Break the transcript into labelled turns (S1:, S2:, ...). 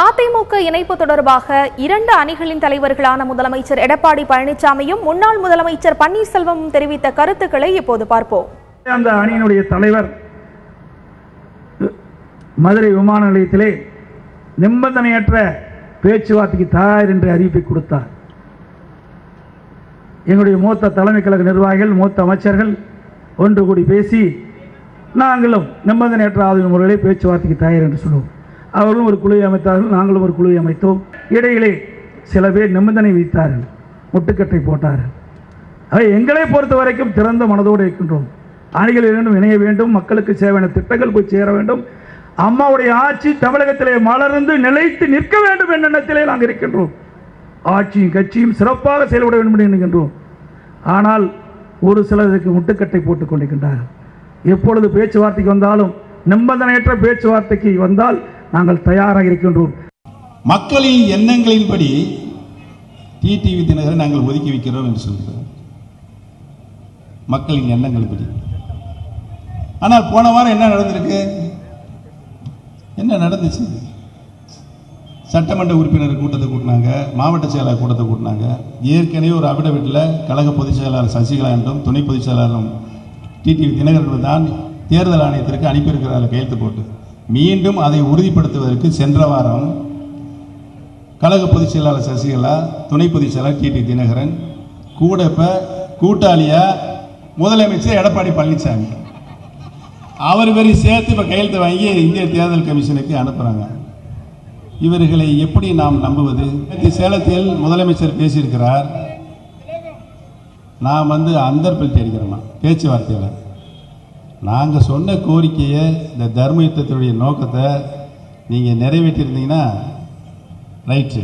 S1: அதிமுக இணைப்பு தொடர்பாக இரண்டு அணிகளின் தலைவர்களான முதலமைச்சர் எடப்பாடி பழனிசாமியும் முன்னாள் முதலமைச்சர் பன்னீர்செல்வமும் தெரிவித்த கருத்துக்களை இப்போது பார்ப்போம்.
S2: அந்த அணியினுடைய தலைவர் மதுரை விமான நிலையத்திலே நிபந்தனையற்ற பேச்சுவார்த்தைக்கு தயார் என்று அறிவிப்பை கொடுத்தார். எங்களுடைய மூத்த தலைமை கழக நிர்வாகிகள், மூத்த அமைச்சர்கள் ஒன்று கூடி பேசி நாங்களும் நிபந்தனையற்ற ஆதரவு முறையிலே பேச்சுவார்த்தைக்கு தயார் என்று சொல்லுவோம். அவர்களும் ஒரு குழுவை அமைத்தார்கள், நாங்களும் ஒரு குழுவை அமைத்தோம். இடையிலே சில பேர் நிபந்தனை விதித்தார்கள், முட்டுக்கட்டை போட்டார்கள். அவை எங்களை பொறுத்த வரைக்கும் திறந்த மனதோடு இருக்கின்றோம். அணிகள் இரண்டும் இணைய வேண்டும், மக்களுக்கு சேவையான திட்டங்கள் போய் சேர வேண்டும், அம்மாவுடைய ஆட்சி தமிழகத்திலே மலர்ந்து நிலைத்து நிற்க வேண்டும் என்ற எண்ணத்திலே நாங்கள் இருக்கின்றோம். ஆட்சியும் கட்சியும் சிறப்பாக செயல்பட வேண்டும் என்று எண்ணுகின்றோம். ஆனால் ஒரு சிலருக்கு முட்டுக்கட்டை போட்டுக் கொண்டிருக்கின்றார்கள். எப்பொழுது பேச்சுவார்த்தைக்கு வந்தாலும் நிபந்தனையற்ற பேச்சுவார்த்தைக்கு வந்தால் நாங்கள் தயாராக இருக்கின்றோம்.
S3: மக்களின் எண்ணங்களின்படி டிடிவி தினகரை நாங்கள் ஒதுக்கி வைக்கிறோம் என்று சொல்கிறோம். மக்களின் எண்ணங்களின்படி. ஆனால் போன வாரம் என்ன நடந்திருக்கு? என்ன நடந்துச்சு? சட்டமன்ற உறுப்பினர் கூட்டத்தை கூட்டினாங்க, மாவட்ட செயலாளர் கூட்டத்தை கூட்டினாங்க. ஏற்கனவே ஒரு அபிடவிட்டில் கழக பொதுச் செயலாளர் சசிகலா என்றும் துணை பொதுச் செயலாளரும் டிடிவி தினகரன் தான் தேர்தல் ஆணையத்திற்கு அனுப்பியிருக்கிறார்கள் கையெழுத்து போட்டு. மீண்டும் அதை உறுதிப்படுத்துவதற்கு சென்ற வாரம் கழக பொதுச் செயலாளர் சசிகலா, துணை பொதுச் செயலாளர் டிடிவி தினகரன் கூட இப்போ கூட்டாளியா முதலமைச்சர் எடப்பாடி பழனிசாமி அவர் வரை சேர்த்து இப்போ கையெழுத்து வாங்கி இந்திய தேர்தல் கமிஷனுக்கு அனுப்புகிறாங்க. இவர்களை எப்படி நாம் நம்புவது? சேலத்தில் முதலமைச்சர் பேசியிருக்கிறார், நான் அந்தர்பல்ட்டி அடிக்கிறோமா பேச்சுவார்த்தையில். நாங்கள் சொன்ன கோரிக்கையை, இந்த தர்ம யுத்தத்தினுடைய நோக்கத்தை நீங்கள் நிறைவேற்றியிருந்தீங்கன்னா ரைட்டு.